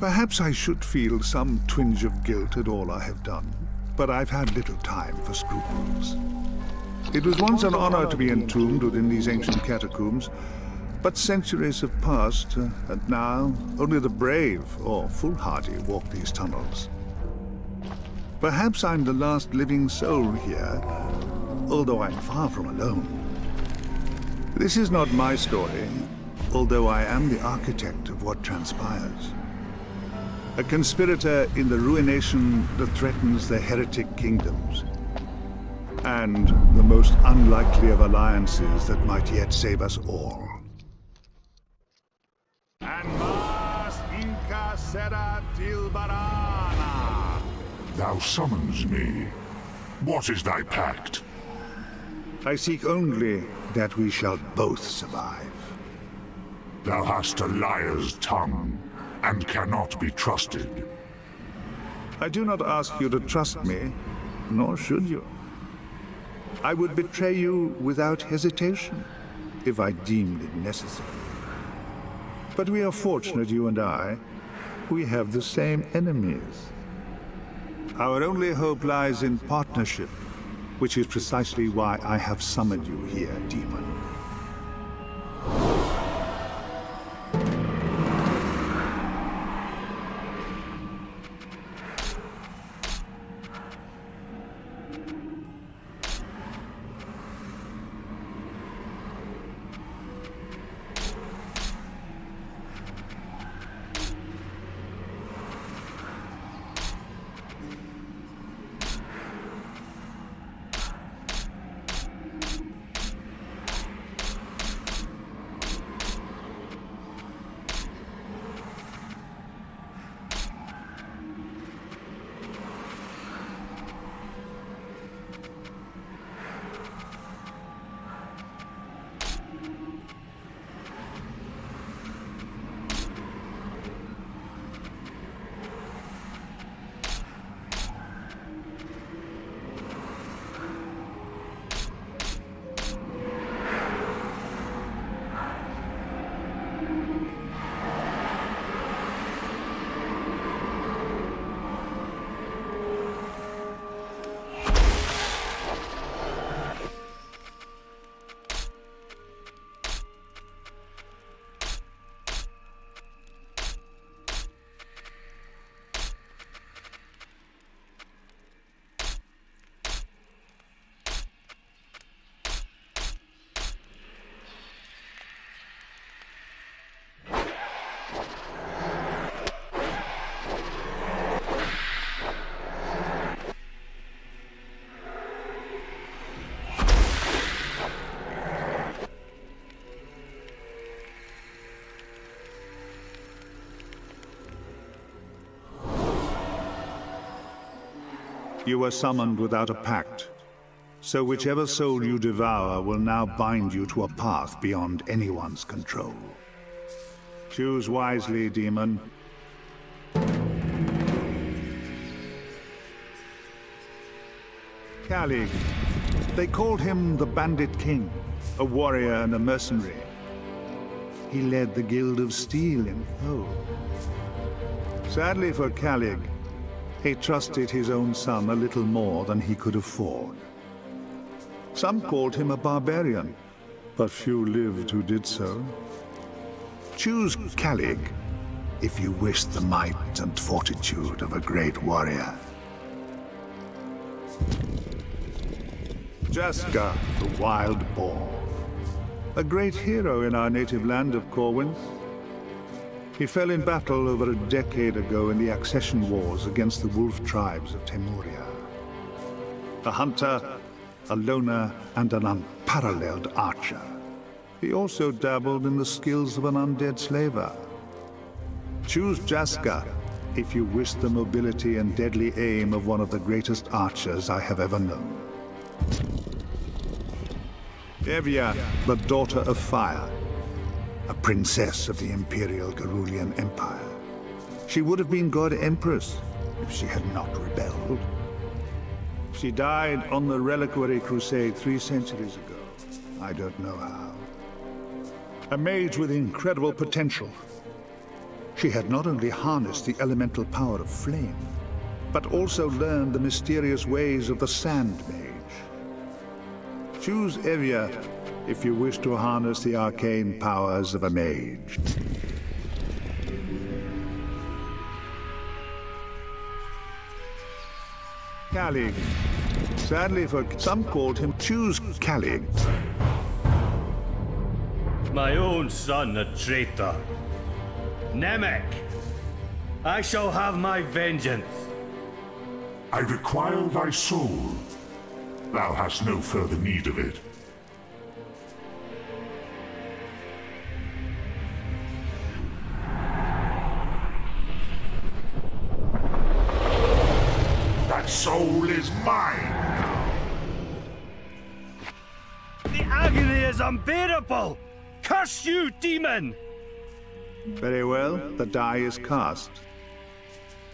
Perhaps I should feel some twinge of guilt at all I have done, but I've had little time for scruples. It was once an honor to be entombed within these ancient catacombs, but centuries have passed, and now only the brave or foolhardy walk these tunnels. Perhaps I'm the last living soul here, although I'm far from alone. This is not my story, although I am the architect of what transpires. A conspirator in the ruination that threatens the heretic kingdoms, and the most unlikely of alliances that might yet save us all. Thou summons me. What is thy pact? I seek only that we shall both survive. Thou hast a liar's tongue, and cannot be trusted. I do not ask you to trust me, nor should you. I would betray you without hesitation, if I deemed it necessary. But we are fortunate, you and I. We have the same enemies. Our only hope lies in partnership, which is precisely why I have summoned you here, demon. You were summoned without a pact, so whichever soul you devour will now bind you to a path beyond anyone's control. Choose wisely, demon. Calig. They called him the Bandit King, a warrior and a mercenary. He led the Guild of Steel in Foe. Sadly for Calig, he trusted his own son a little more than he could afford. Some called him a barbarian, but few lived who did so. Choose Calig if you wish the might and fortitude of a great warrior. Jaska, the wild boar. A great hero in our native land of Corwin. He fell in battle over a decade ago in the accession wars against the wolf tribes of Temuria. A hunter, a loner, and an unparalleled archer. He also dabbled in the skills of an undead slaver. Choose Jaska if you wish the mobility and deadly aim of one of the greatest archers I have ever known. Evia, the daughter of fire. A princess of the Imperial Garulian Empire. She would have been God Empress if she had not rebelled. She died on the Reliquary Crusade 3 centuries ago. I don't know how. A mage with incredible potential. She had not only harnessed the elemental power of flame, but also learned the mysterious ways of the Sand Mage. Choose Evia if you wish to harness the arcane powers of a mage. Calig. Sadly for some called him Choose Calig. My own son a traitor. Namek, I shall have my vengeance. I require thy soul. Thou hast no further need of it. That soul is mine now. The agony is unbearable! Curse you, demon! Very well, the die is cast.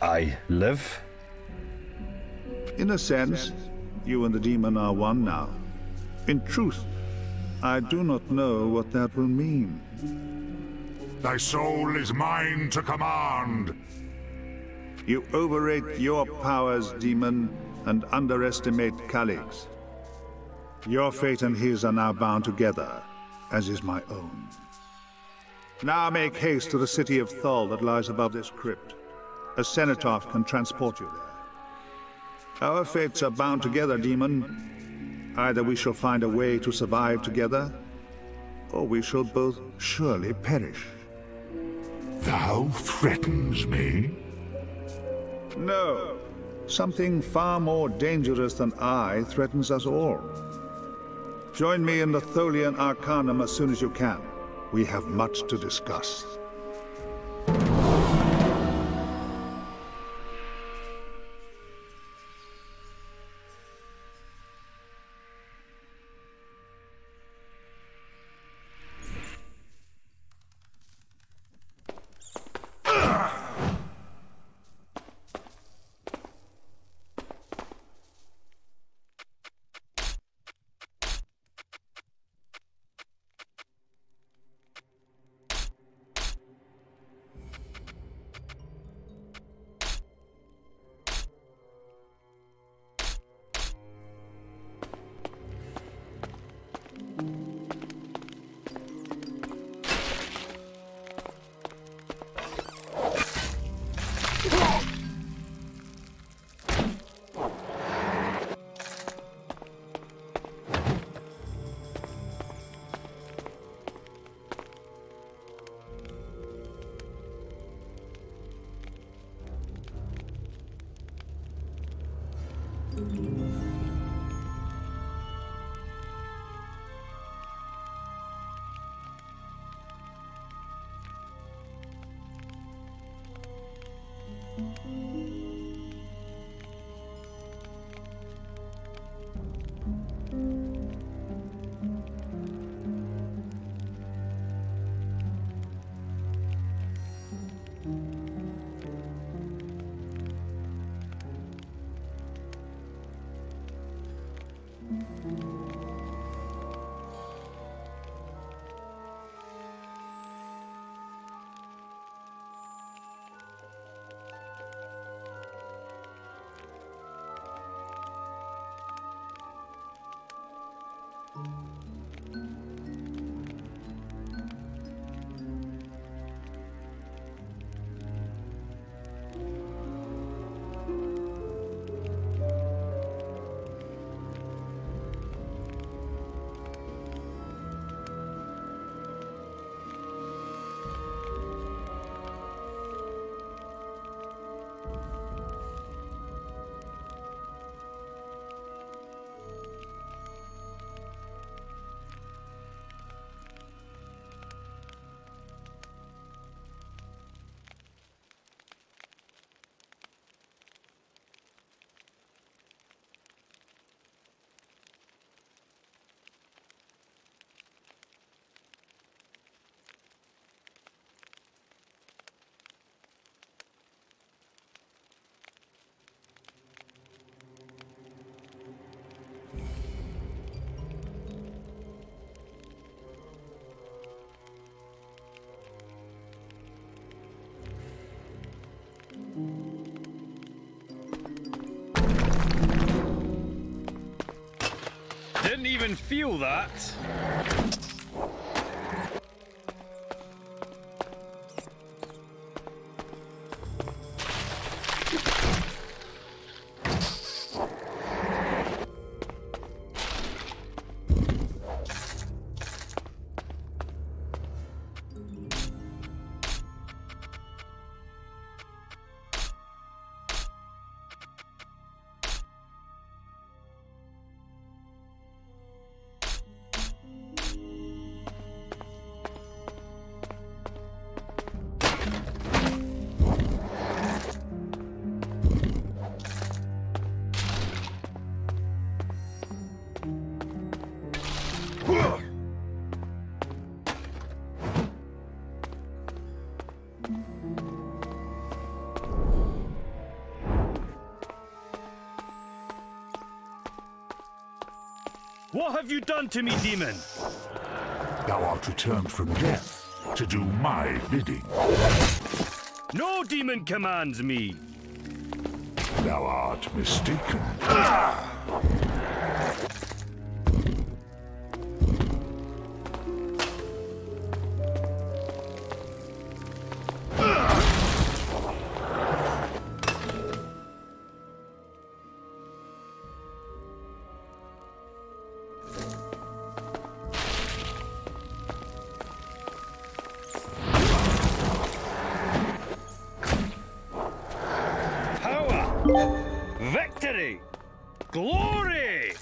I live? In a sense, you and the demon are one now. In truth, I do not know what that will mean. Thy soul is mine to command. You overrate your powers, demon, and underestimate Calig's. Your fate and his are now bound together, as is my own. Now make haste to the city of Thol that lies above this crypt. A cenotaph can transport you there. Our fates are bound together, demon. Either we shall find a way to survive together, or we shall both surely perish. Thou threatens me? No. Something far more dangerous than I threatens us all. Join me in the Tholian Arcanum as soon as you can. We have much to discuss. didn't even feel that. What have you done to me, demon? Thou art returned from death to do my bidding. No demon commands me. Thou art mistaken. Victory! Glory!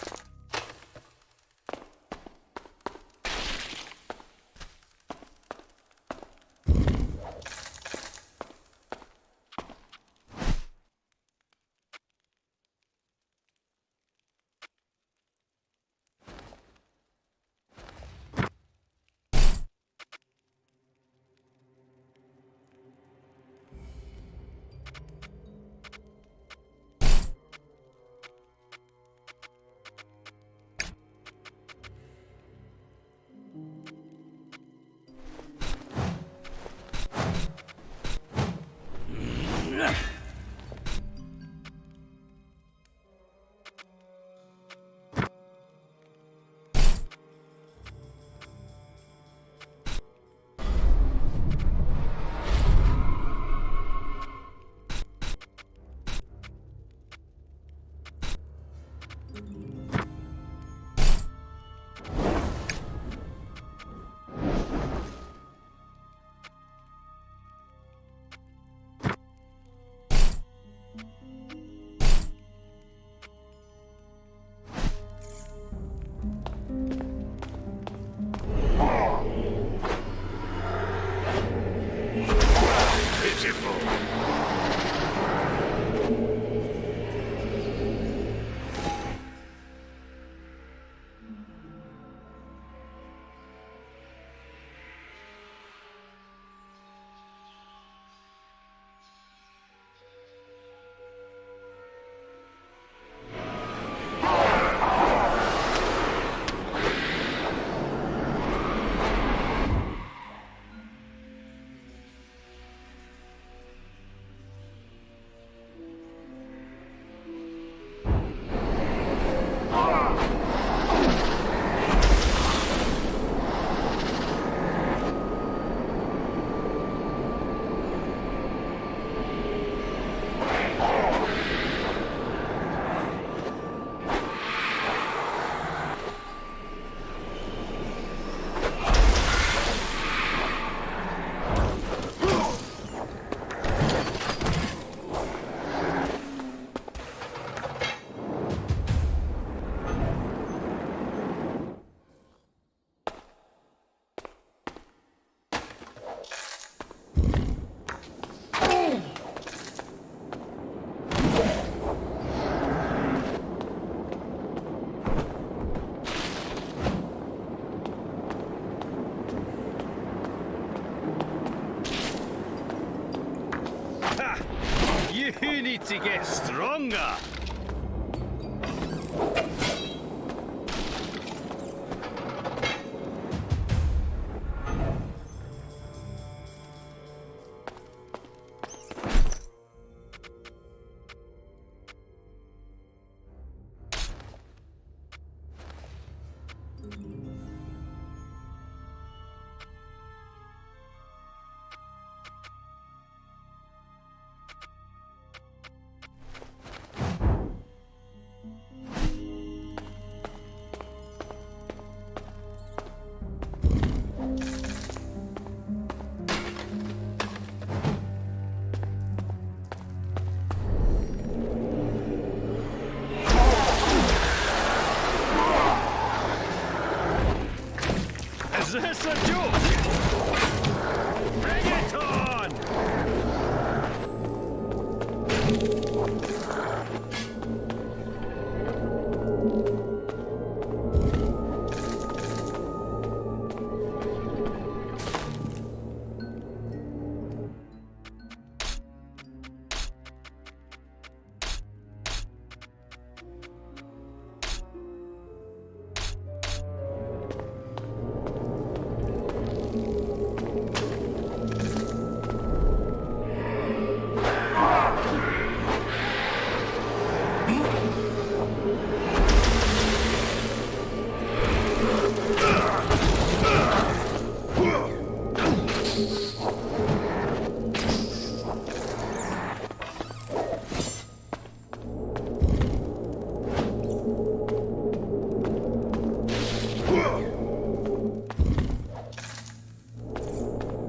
You need to get stronger.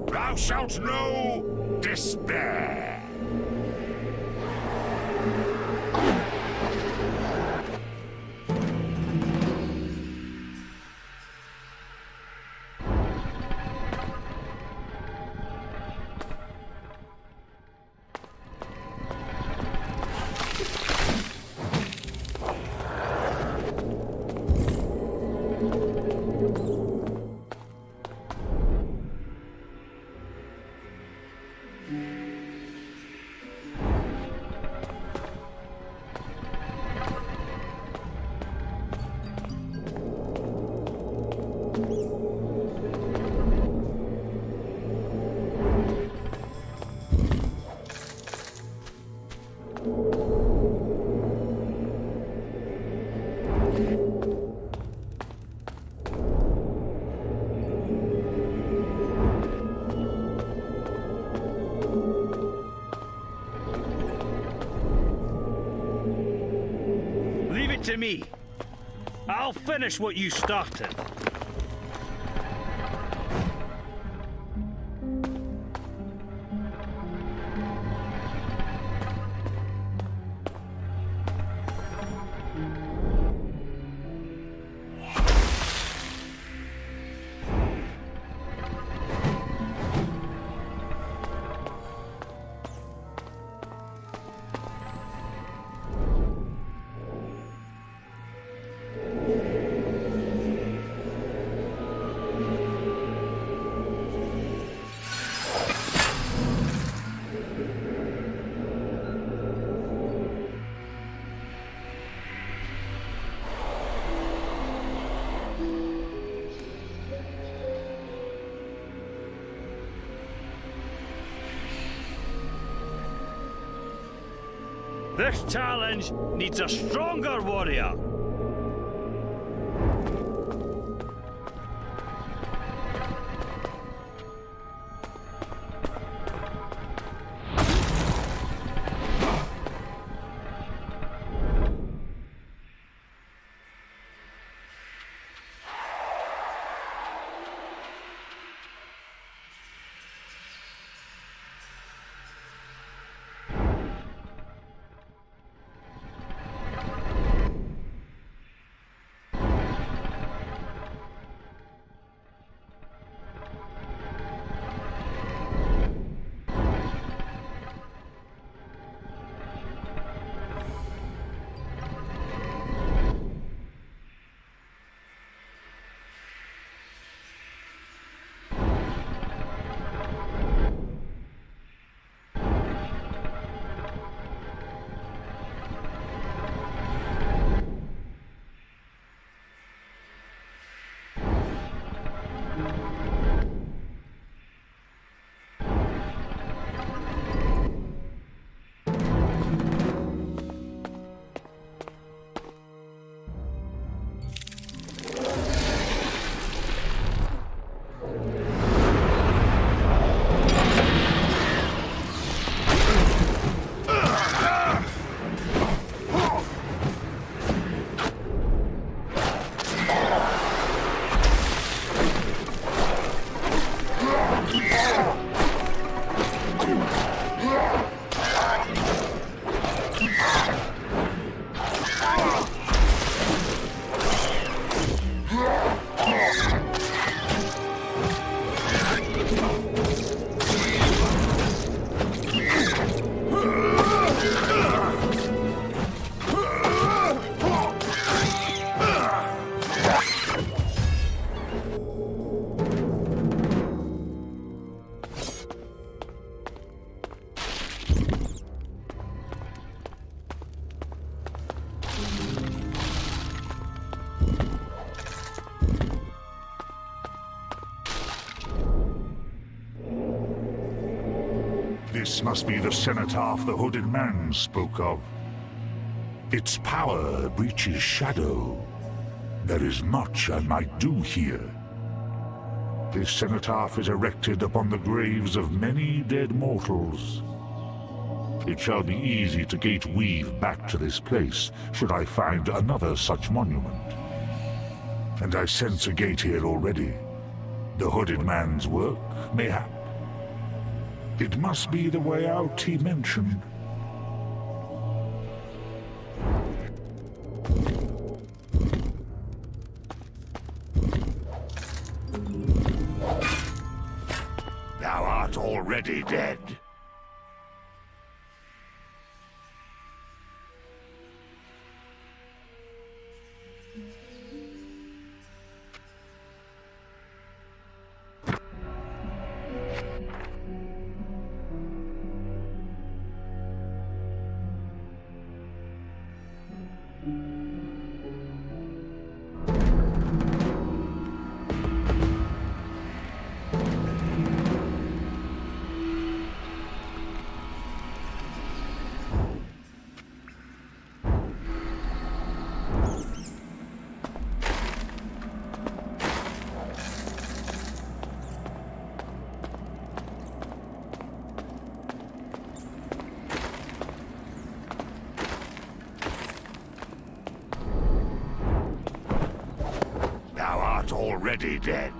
Thou shalt know despair. Leave it to me. I'll finish what you started. This challenge needs a stronger warrior. This must be the cenotaph the hooded man spoke of. Its power breaches shadow. There is much I might do here. This cenotaph is erected upon the graves of many dead mortals. It shall be easy to gate-weave back to this place, should I find another such monument. And I sense a gate here already. The hooded man's work, mayhap. It must be the way out he mentioned. Thou art already dead. Already dead.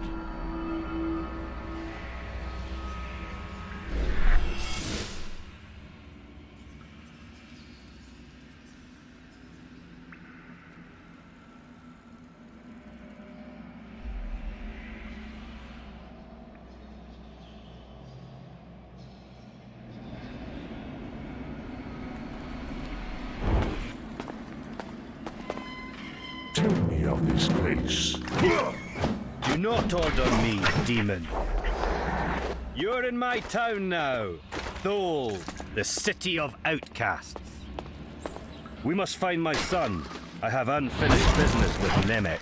Tell me of this place. Do not order me, demon. You're in my town now, Thole, the city of outcasts. We must find my son. I have unfinished business with Nemec.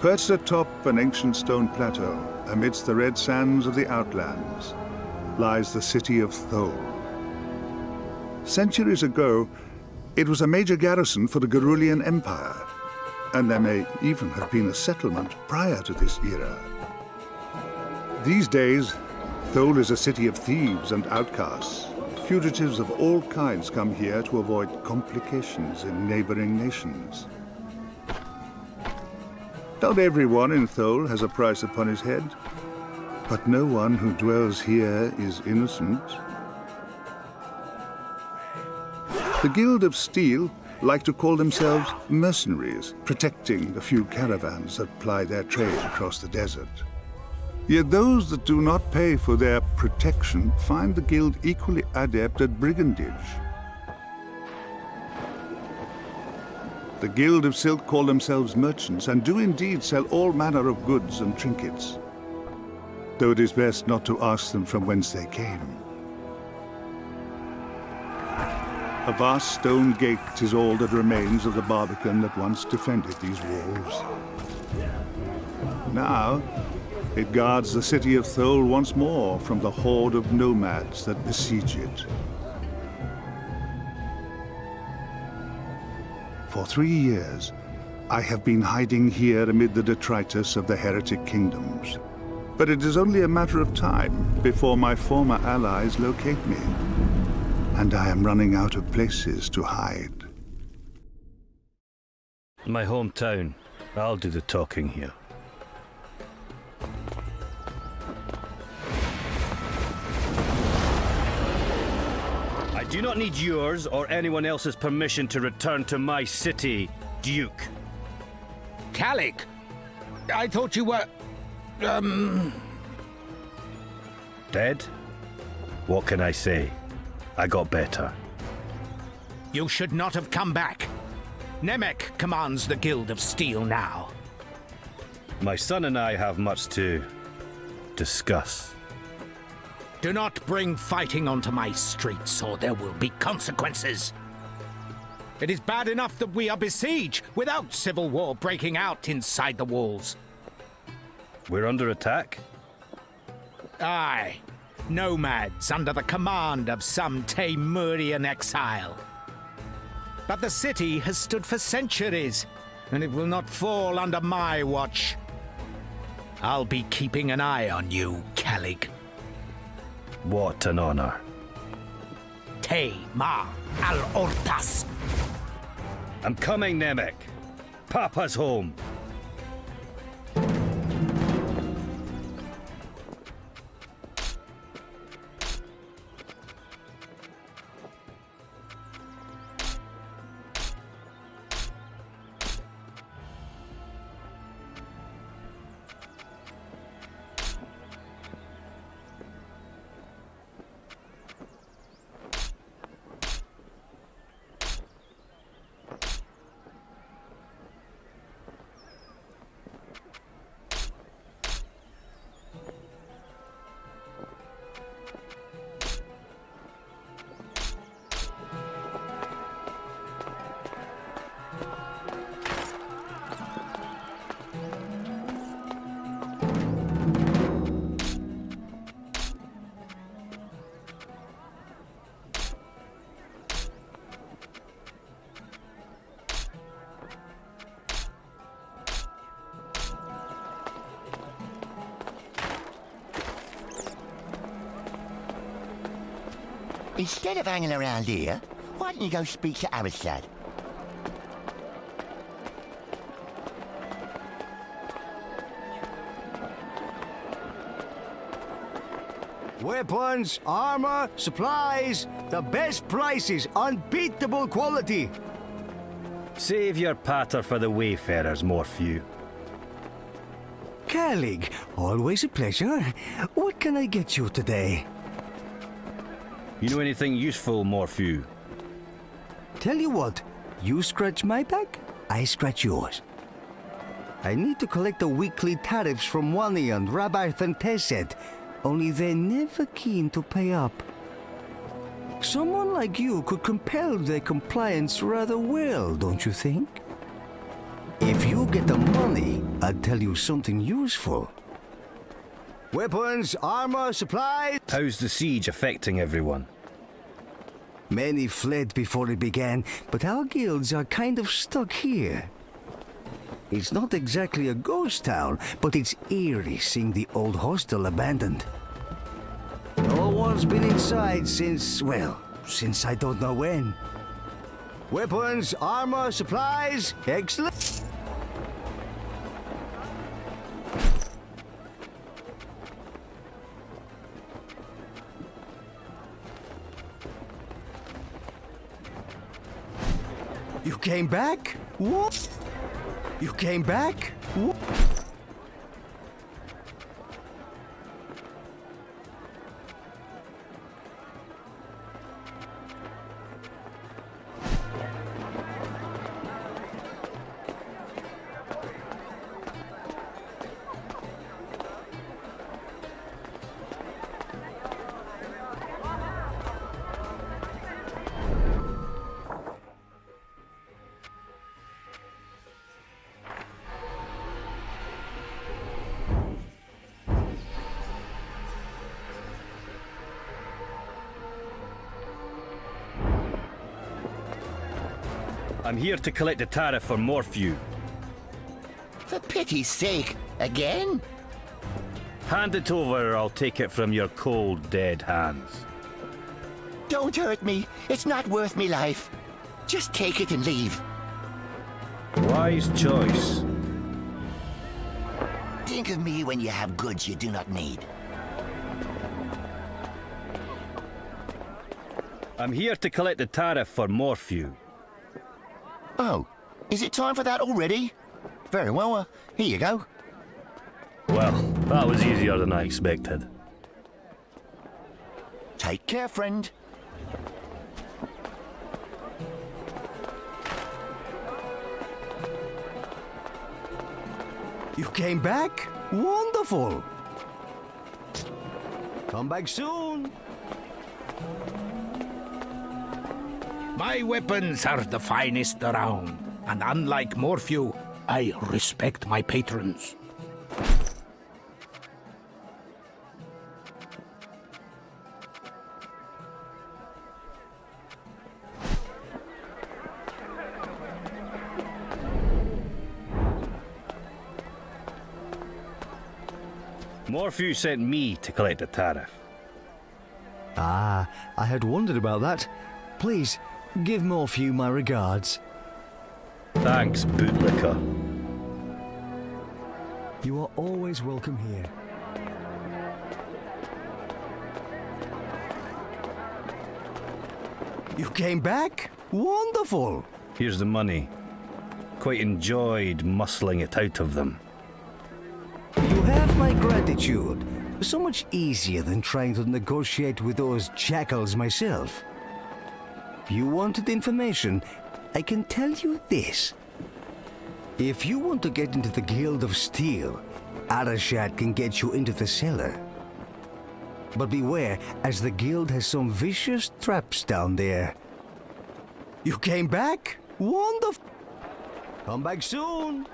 Perched atop an ancient stone plateau, amidst the red sands of the Outlands, lies the city of Thole. Centuries ago, it was a major garrison for the Gerulian Empire, and there may even have been a settlement prior to this era. These days, Thole is a city of thieves and outcasts. Fugitives of all kinds come here to avoid complications in neighboring nations. Not everyone in Thole has a price upon his head, but no one who dwells here is innocent. The Guild of Steel like to call themselves mercenaries, protecting the few caravans that ply their trade across the desert. Yet those that do not pay for their protection find the Guild equally adept at brigandage. The Guild of Silk call themselves merchants and do indeed sell all manner of goods and trinkets, though it is best not to ask them from whence they came. A vast stone gate is all that remains of the Barbican that once defended these walls. Now, it guards the city of Thole once more from the horde of nomads that besiege it. For 3 years, I have been hiding here amid the detritus of the heretic kingdoms. But it is only a matter of time before my former allies locate me. And I am running out of places to hide. My hometown. I'll do the talking here. I do not need yours or anyone else's permission to return to my city, Duke. Calig, I thought you were... Dead? What can I say? I got better. You should not have come back. Nemec commands the Guild of Steel now. My son and I have much to discuss. Do not bring fighting onto my streets, or there will be consequences. It is bad enough that we are besieged without civil war breaking out inside the walls. We're under attack? Aye. Nomads under the command of some Taimurian exile. But the city has stood for centuries, and it will not fall under my watch. I'll be keeping an eye on you, Calig. What an honor. Te ma al-Ortas. I'm coming, Nemec. Papa's home. Instead of hanging around here, why don't you go speak to Aristad? Weapons, armor, supplies, the best prices, unbeatable quality. Save your patter for the wayfarers, Morphew. Calig, always a pleasure. What can I get you today? You know anything useful, Morphew? Tell you what, you scratch my back, I scratch yours. I need to collect the weekly tariffs from Wani and Rabbi Thantesed, only they're never keen to pay up. Someone like you could compel their compliance rather well, don't you think? If you get the money, I'll tell you something useful. Weapons, armor, supplies... How's the siege affecting everyone? Many fled before it began, but our guilds are kind of stuck here. It's not exactly a ghost town, but it's eerie seeing the old hostel abandoned. No one's been inside since, well, since I don't know when. Weapons, armor, supplies, excellent. You came back? What? You came back? What? I'm here to collect a tariff for Morphew. For pity's sake, again? Hand it over or I'll take it from your cold, dead hands. Don't hurt me. It's not worth me life. Just take it and leave. Wise choice. Think of me when you have goods you do not need. I'm here to collect the tariff for Morphew. Oh, is it time for that already? Very well, here you go. Well, that was easier than I expected. Take care, friend. You came back? Wonderful! Come back soon! My weapons are the finest around, and unlike Morphew, I respect my patrons. Morphew sent me to collect a tariff. Ah, I had wondered about that. Please, give Morphew my regards. Thanks, bootlicker. You are always welcome here. You came back? Wonderful! Here's the money. Quite enjoyed muscling it out of them. You have my gratitude. So much easier than trying to negotiate with those jackals myself. You wanted information? I can tell you this. If you want to get into the Guild of Steel, Arashat can get you into the cellar. But beware, as the guild has some vicious traps down there. You came back? Wonderful! Come back soon!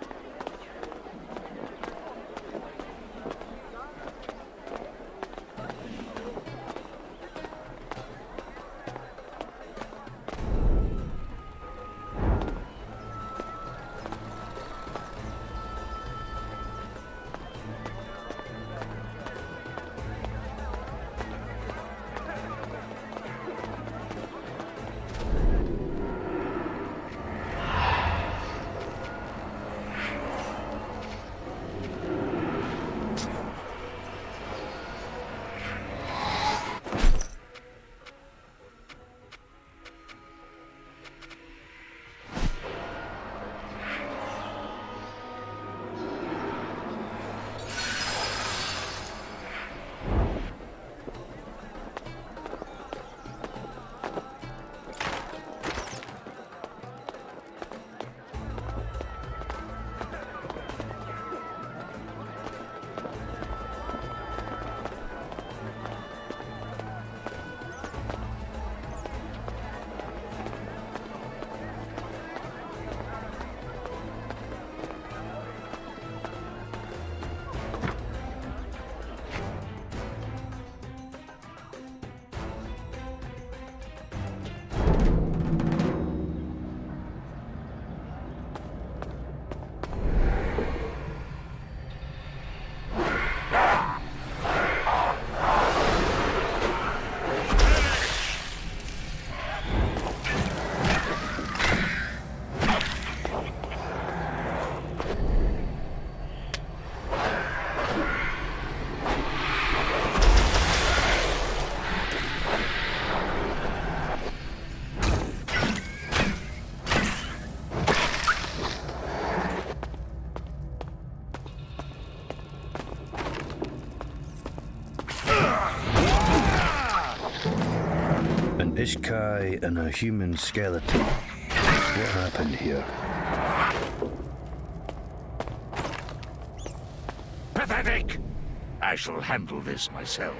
Ishkai and a human skeleton. What happened here? Pathetic! I shall handle this myself.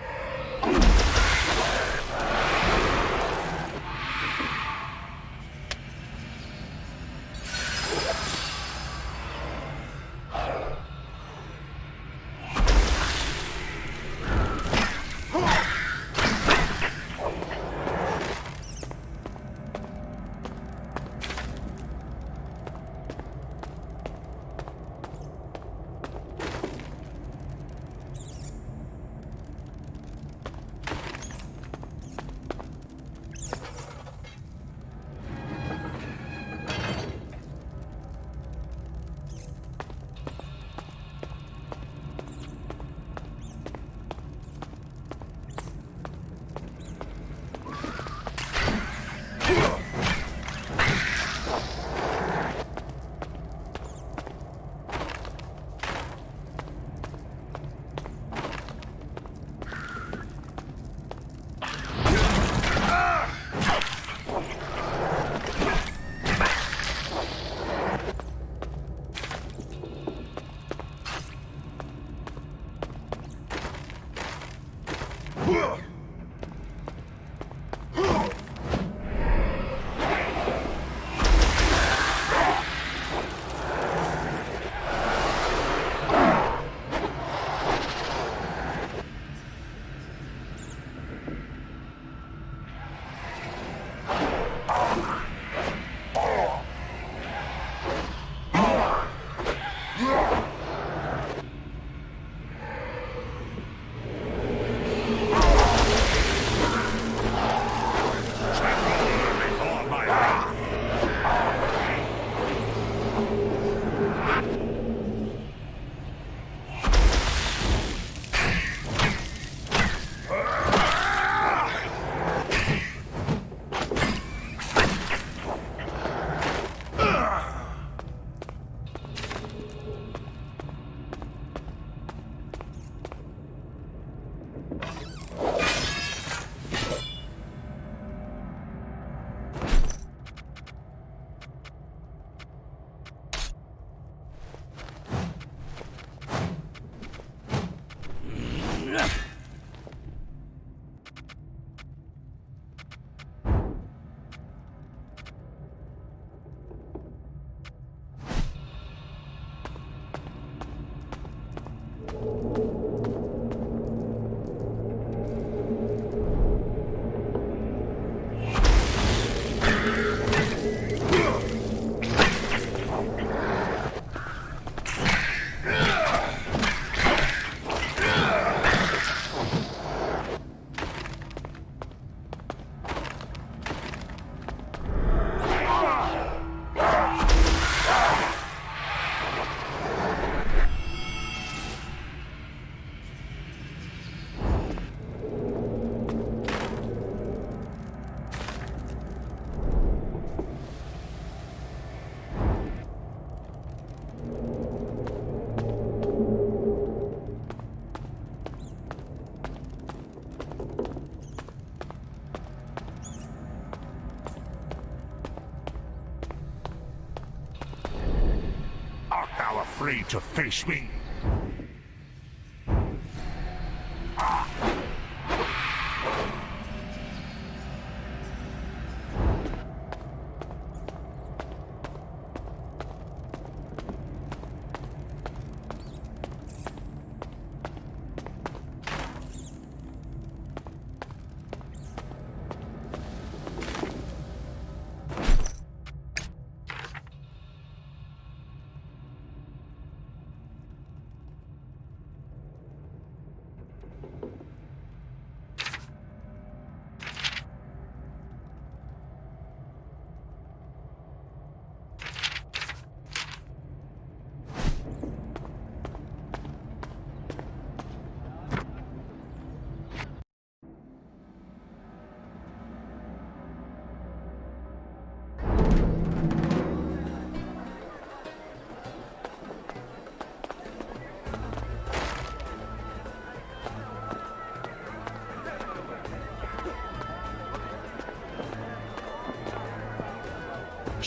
Afraid to face me?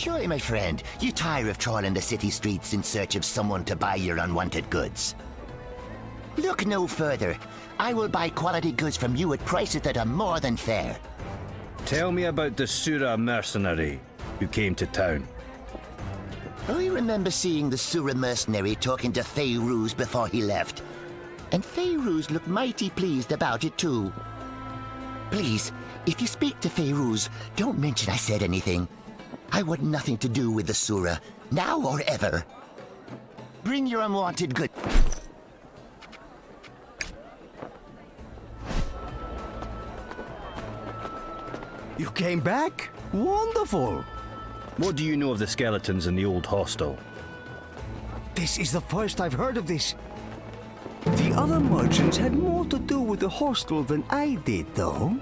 Surely, my friend, you tire of trawling the city streets in search of someone to buy your unwanted goods. Look no further. I will buy quality goods from you at prices that are more than fair. Tell me about the Sura mercenary who came to town. I remember seeing the Sura mercenary talking to Feyruz before he left. And Feyruz looked mighty pleased about it too. Please, if you speak to Feyruz, don't mention I said anything. I want nothing to do with the Sura, now or ever. Bring your unwanted goods. You came back? Wonderful! What do you know of the skeletons in the old hostel? This is the first I've heard of this. The other merchants had more to do with the hostel than I did, though.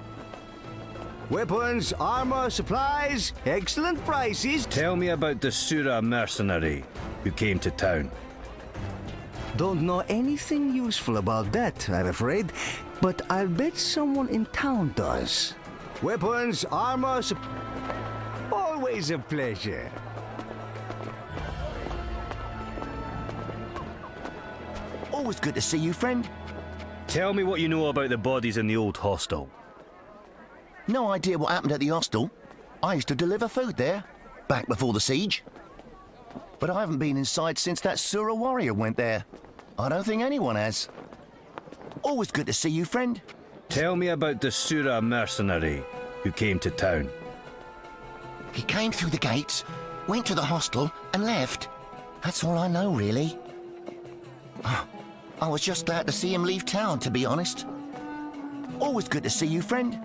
Weapons, armor, supplies, excellent prices. Tell me about the Sura mercenary who came to town. Don't know anything useful about that, I'm afraid, but I'll bet someone in town does. Weapons, armor, always a pleasure. Always good to see you, friend. Tell me what you know about the bodies in the old hostel. No idea what happened at the hostel. I used to deliver food there, back before the siege. But I haven't been inside since that Sura warrior went there. I don't think anyone has. Always good to see you, friend. Tell me about the Sura mercenary who came to town. He came through the gates, went to the hostel, and left. That's all I know, really. I was just glad to see him leave town, to be honest. Always good to see you, friend.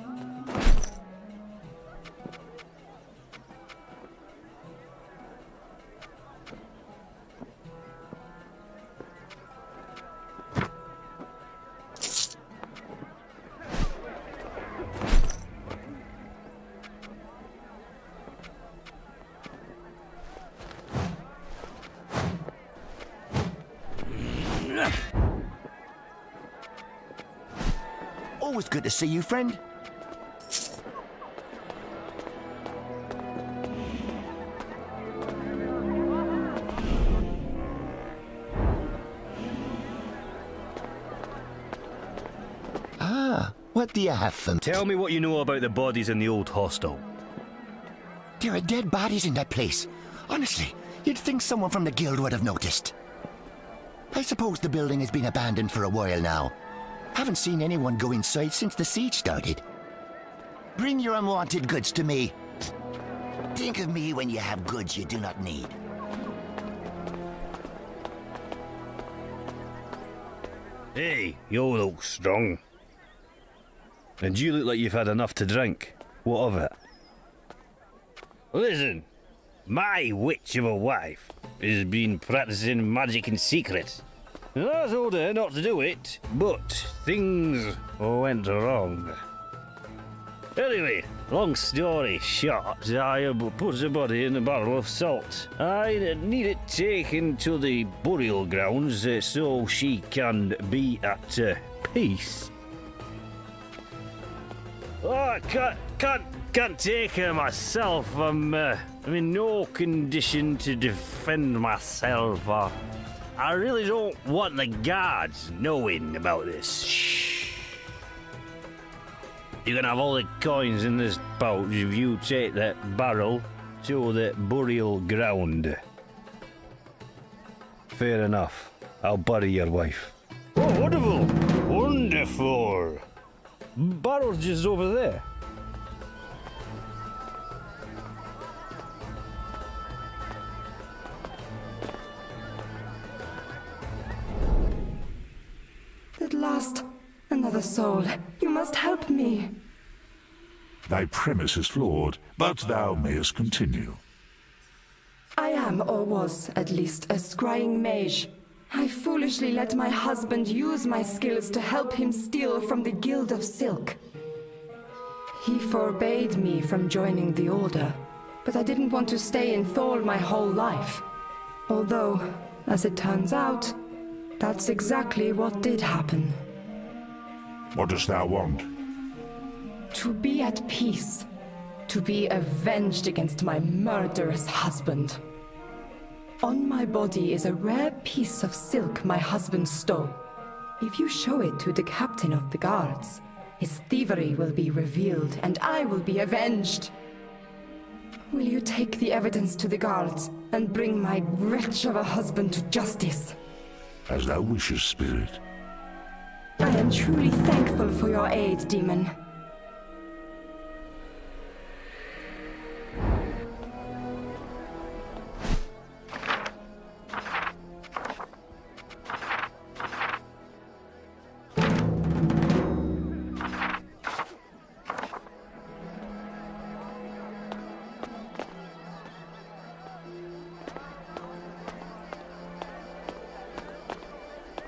Always good to see you, friend. What do you have for me? Tell me what you know about the bodies in the old hostel. There are dead bodies in that place. Honestly, you'd think someone from the guild would have noticed. I suppose the building has been abandoned for a while now. Haven't seen anyone go inside since the siege started. Bring your unwanted goods to me. Think of me when you have goods you do not need. Hey, you look strong. And you look like you've had enough to drink. What of it? Listen, my witch of a wife has been practicing magic in secret. And I told her not to do it, but things went wrong. Anyway, long story short, I put the body in a barrel of salt. I need it taken to the burial grounds so she can be at peace. Oh, I can't take her myself. I'm in no condition to defend myself. I really don't want the guards knowing about this. Shh. You can have all the coins in this pouch if you take that barrel to the burial ground. Fair enough. I'll bury your wife. Oh, wonderful! Wonderful! Barrel's just over there. At last, another soul. You must help me. Thy premise is flawed, but thou mayest continue. I am, or was, at least, a scrying mage. I foolishly let my husband use my skills to help him steal from the Guild of Silk. He forbade me from joining the Order, but I didn't want to stay in Thol my whole life. Although, as it turns out, that's exactly what did happen. What dost thou want? To be at peace. To be avenged against my murderous husband. On my body is a rare piece of silk my husband stole. If you show it to the captain of the guards, his thievery will be revealed and I will be avenged. Will you take the evidence to the guards and bring my wretch of a husband to justice? As thou wishes, spirit. I am truly thankful for your aid, demon.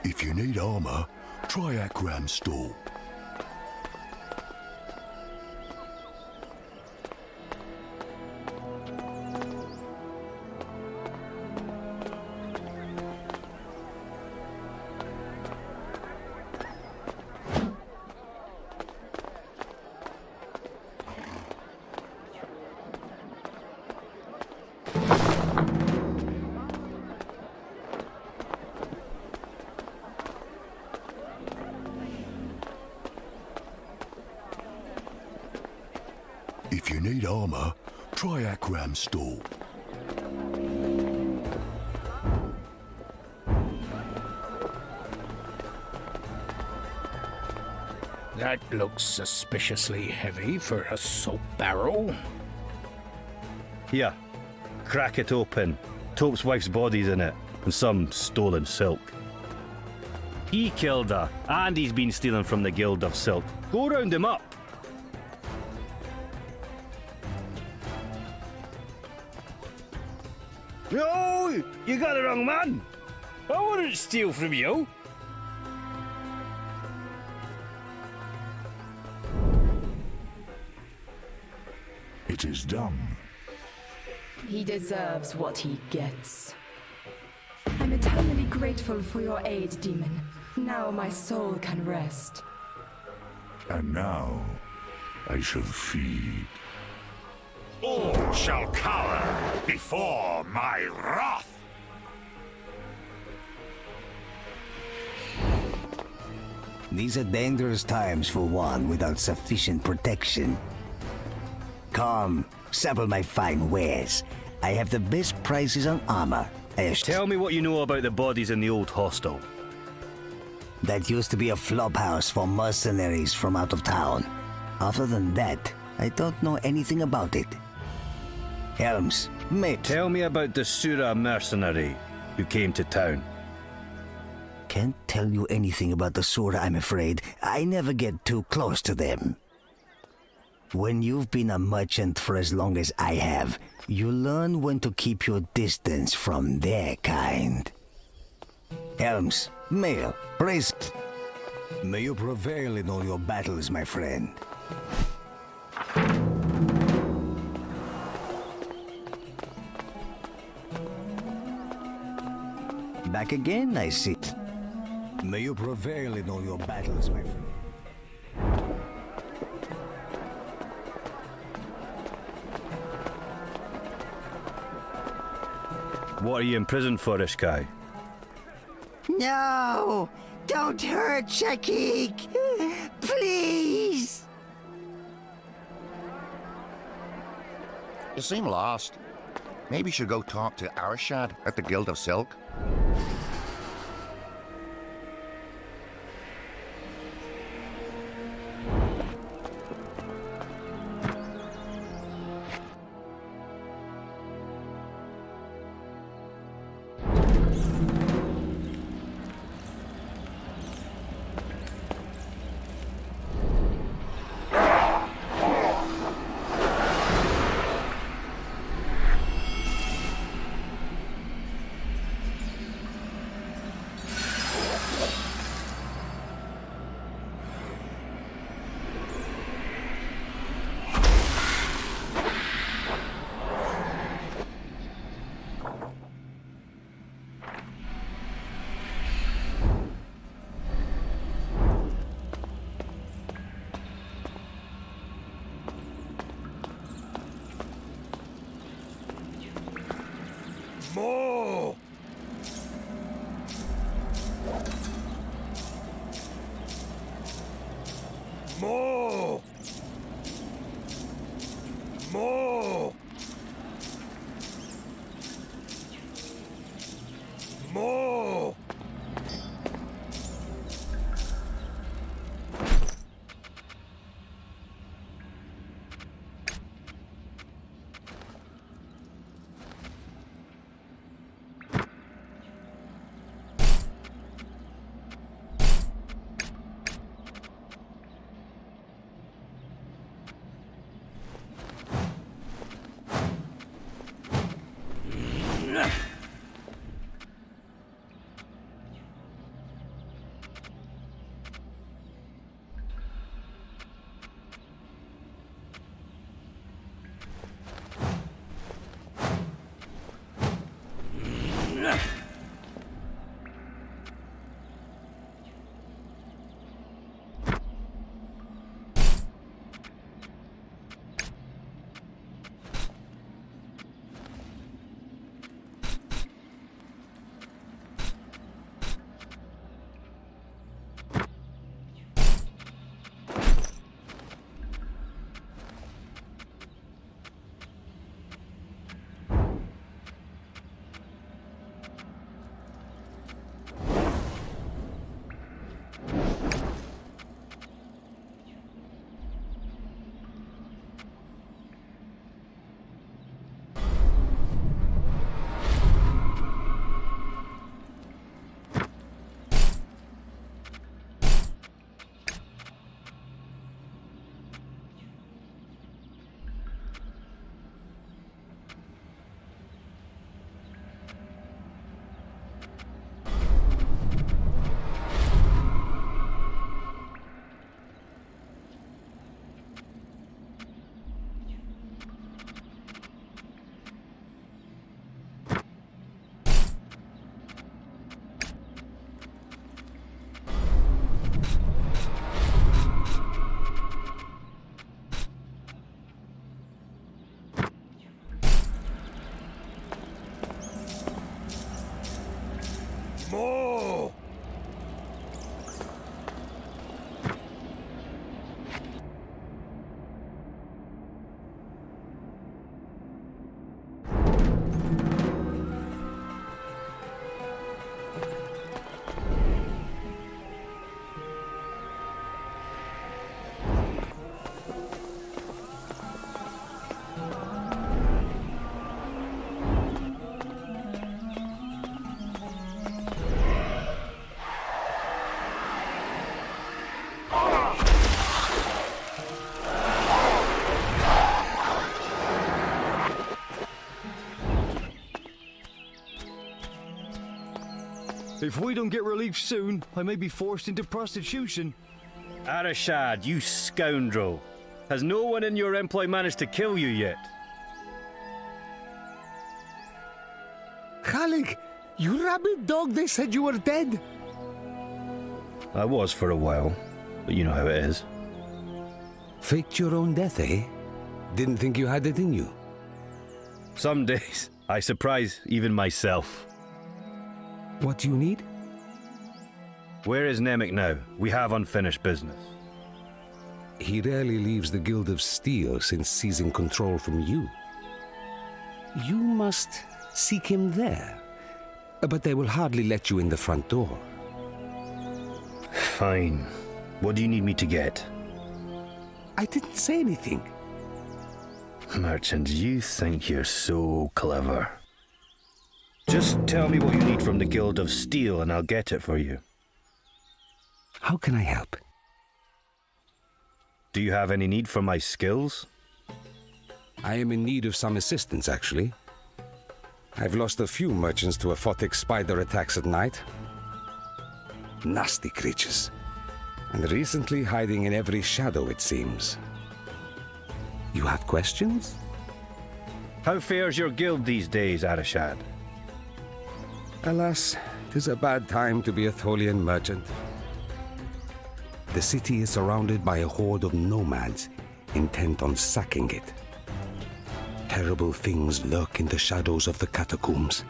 If you need armor, try Akram's stall. If you need armor, try Akram's stall. That looks suspiciously heavy for a soap barrel. Here, crack it open. Tope's wife's body's in it, and some stolen silk. He killed her, and he's been stealing from the Guild of Silk. Go round him up. No, you got the wrong man. I wouldn't steal from you. It is done. He deserves what he gets. I'm eternally grateful for your aid, demon. Now my soul can rest. And now, I shall feed. All shall cower before my wrath! These are dangerous times for one without sufficient protection. Come, sample my fine wares. I have the best prices on armor. Tell me what you know about the bodies in the old hostel. That used to be a flophouse for mercenaries from out of town. Other than that, I don't know anything about it. Helms, mate. Tell me about the Sura mercenary who came to town. Can't tell you anything about the Sura, I'm afraid. I never get too close to them. When you've been a merchant for as long as I have, you learn when to keep your distance from their kind. Helms, mail, praise. May you prevail in all your battles, my friend. Back again, I see. May you prevail in all your battles, my friend. What are you in prison for, Ishkai? No! Don't hurt Shakik! Please! You seem lost. Maybe you should go talk to Arshad at the Guild of Silk. More! More! More! More! If we don't get relief soon, I may be forced into prostitution. Arashad, you scoundrel. Has no one in your employ managed to kill you yet? Khalik, you rabid dog, they said you were dead. I was for a while, but you know how it is. Faked your own death, eh? Didn't think you had it in you. Some days, I surprise even myself. What do you need? Where is Nemec now? We have unfinished business. He rarely leaves the Guild of Steel since seizing control from you. You must seek him there. But they will hardly let you in the front door. Fine. What do you need me to get? I didn't say anything. Merchant, you think you're so clever. Just tell me what you need from the Guild of Steel and I'll get it for you. How can I help? Do you have any need for my skills? I am in need of some assistance, actually. I've lost a few merchants to aphotic spider attacks at night. Nasty creatures. And recently hiding in every shadow, it seems. You have questions? How fares your guild these days, Arashad? Alas, 'tis a bad time to be a Tholian merchant. The city is surrounded by a horde of nomads, intent on sacking it. Terrible things lurk in the shadows of the catacombs.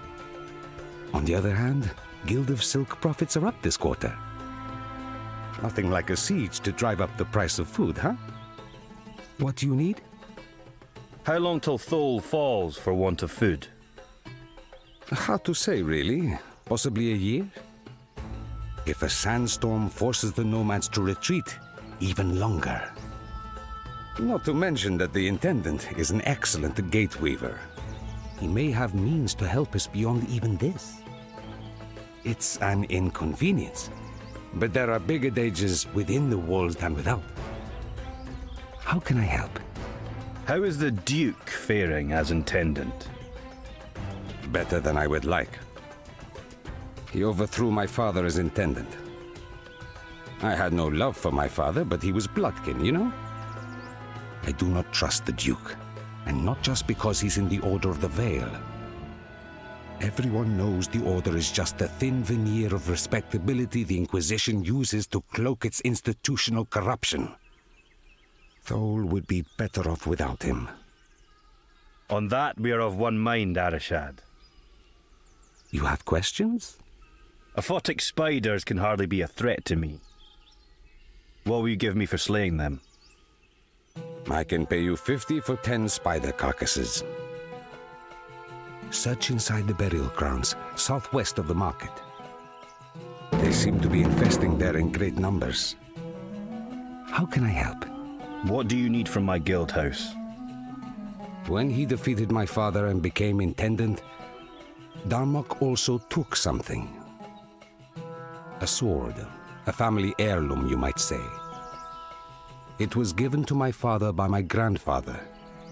On the other hand, Guild of Silk profits are up this quarter. Nothing like a siege to drive up the price of food, huh? What do you need? How long till Thol falls for want of food? Hard to say, really. Possibly a year? If a sandstorm forces the nomads to retreat, even longer. Not to mention that the Intendant is an excellent gate weaver. He may have means to help us beyond even this. It's an inconvenience, but there are bigger dangers within the walls than without. How can I help? How is the Duke faring as Intendant? Better than I would like. He overthrew my father as Intendant. I had no love for my father, but he was bloodkin, you know? I do not trust the Duke, and not just because he's in the Order of the Veil. Everyone knows the Order is just a thin veneer of respectability the Inquisition uses to cloak its institutional corruption. Thol would be better off without him. On that, we are of one mind, Arashad. You have questions? Aphotic spiders can hardly be a threat to me. What will you give me for slaying them? I can pay you 50 for 10 spider carcasses. Search inside the burial grounds, southwest of the market. They seem to be infesting there in great numbers. How can I help? What do you need from my guild house? When he defeated my father and became Intendant, Darmok also took something. A sword, a family heirloom, you might say. It was given to my father by my grandfather,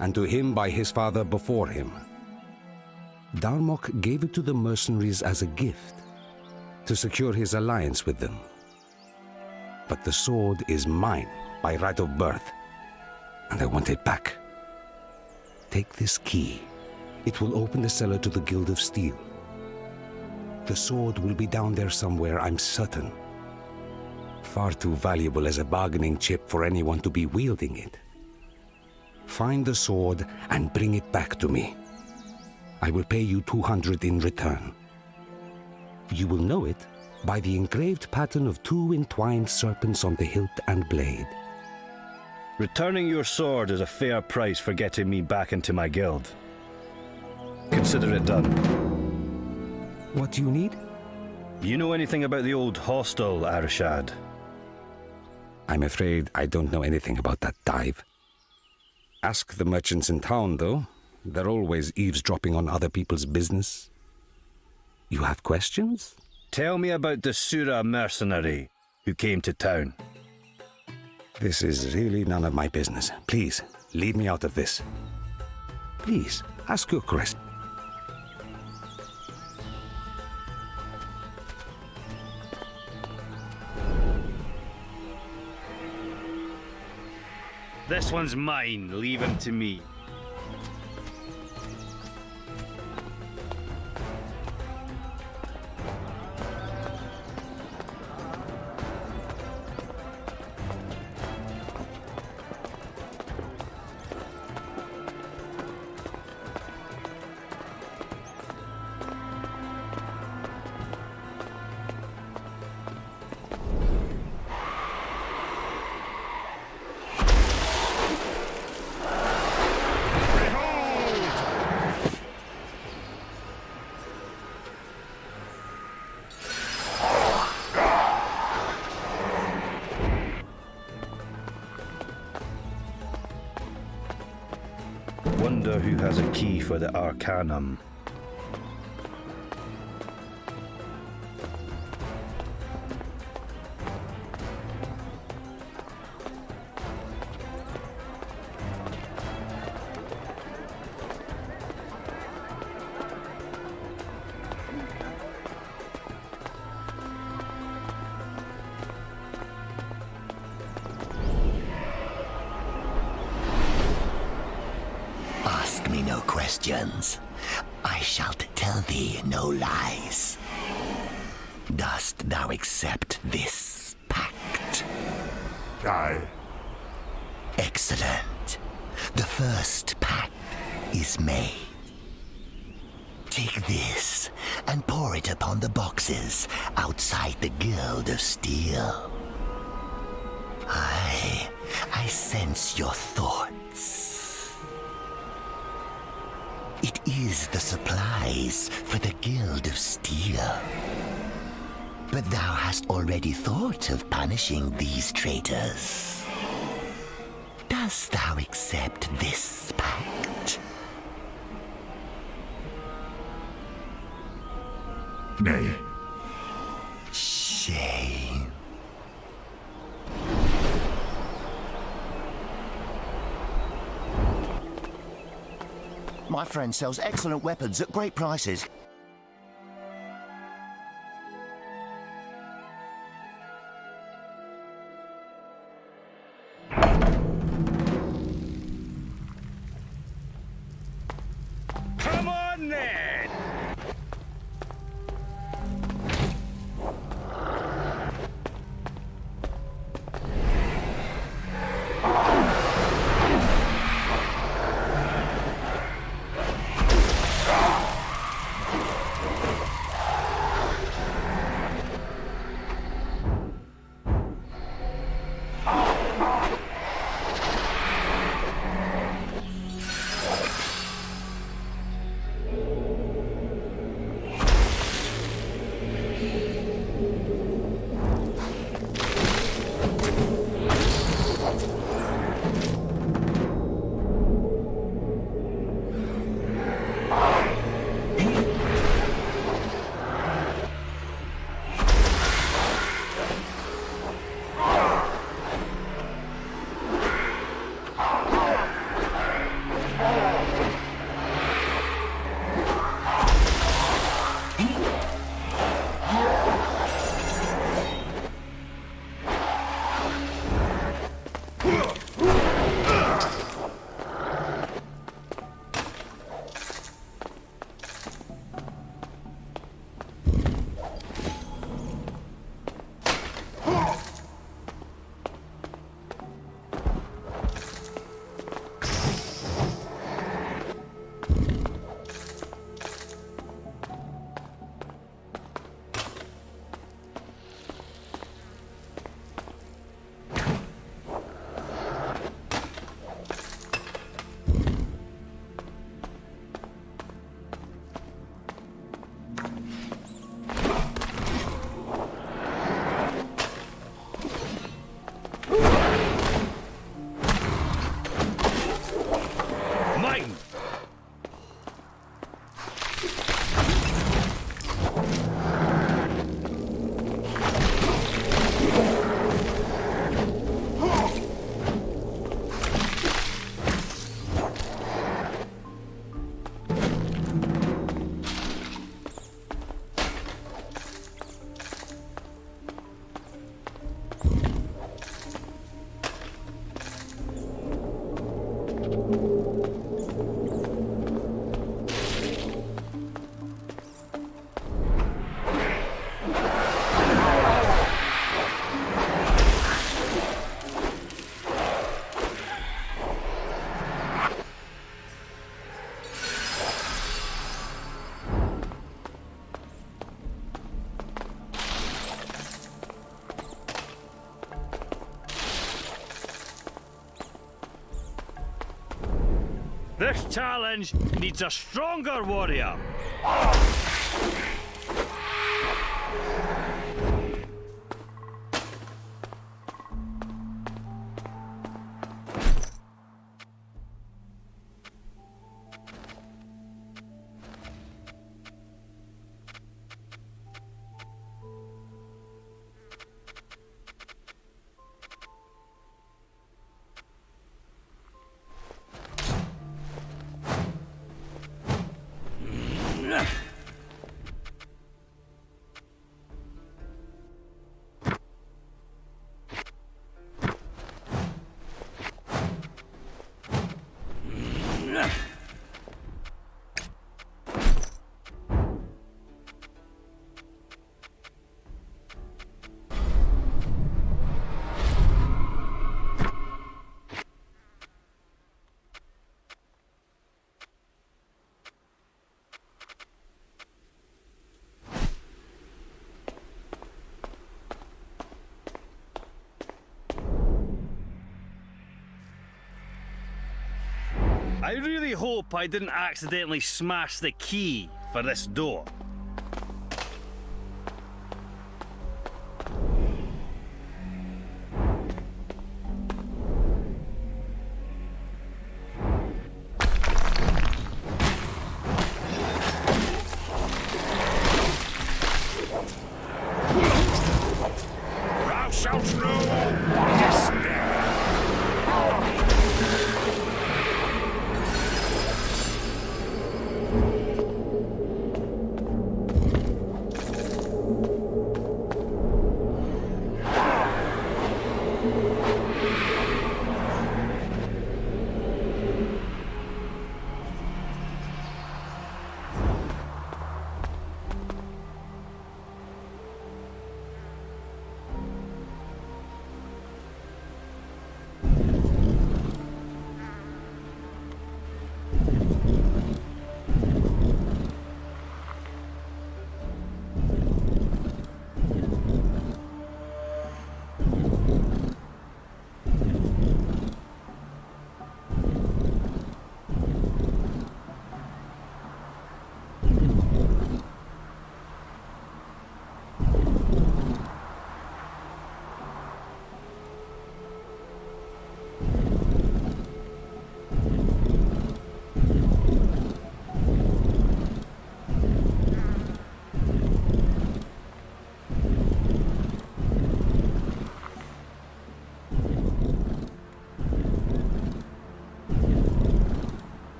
and to him by his father before him. Darmok gave it to the mercenaries as a gift, to secure his alliance with them. But the sword is mine, by right of birth, and I want it back. Take this key. It will open the cellar to the Guild of Steel. The sword will be down there somewhere, I'm certain. Far too valuable as a bargaining chip for anyone to be wielding it. Find the sword and bring it back to me. I will pay you 200 in return. You will know it by the engraved pattern of 2 entwined serpents on the hilt and blade. Returning your sword is a fair price for getting me back into my guild. Consider it done. What do you need? You know anything about the old hostel, Arashad? I'm afraid I don't know anything about that dive. Ask the merchants in town, though. They're always eavesdropping on other people's business. You have questions? Tell me about the Sura mercenary who came to town. This is really none of my business. Please, leave me out of this. Please, ask your question. This one's mine. Leave him to me. Wonder who has a key for the Arcanum. Ask me no questions. I shall tell thee no lies. Dost thou accept this pact? Aye. Excellent. The first pact is made. Take this and pour it upon the boxes outside the Guild of Steel. I sense your thoughts. It is the supplies for the Guild of Steel. But thou hast already thought of punishing these traitors. Dost thou accept this pact? Nay. Shame. My friend sells excellent weapons at great prices. Come on then! This challenge needs a stronger warrior. I really hope I didn't accidentally smash the key for this door. Thou shalt know despair.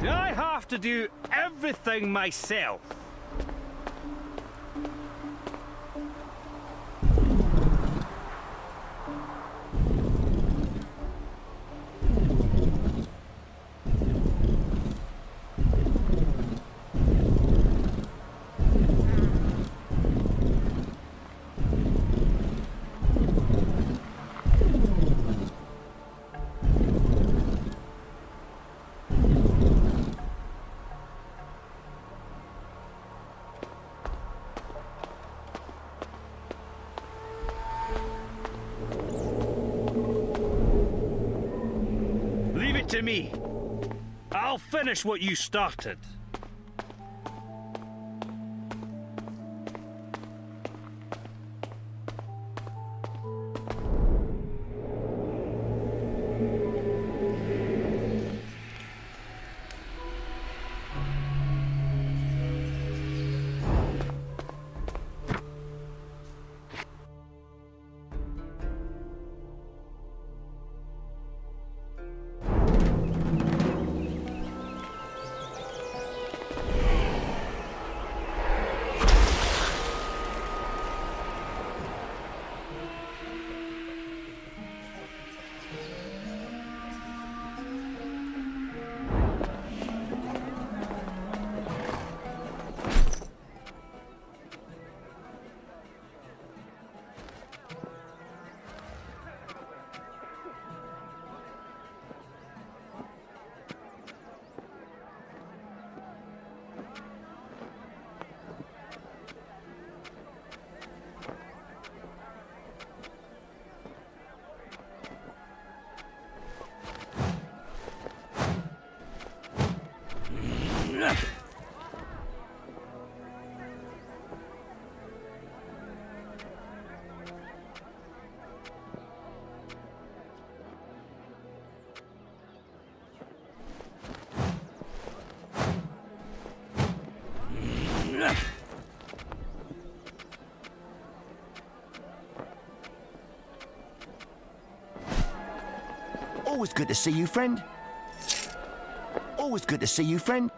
Do I have to do everything myself? Leave it to me. I'll finish what you started. Always good to see you, friend. Always good to see you, friend.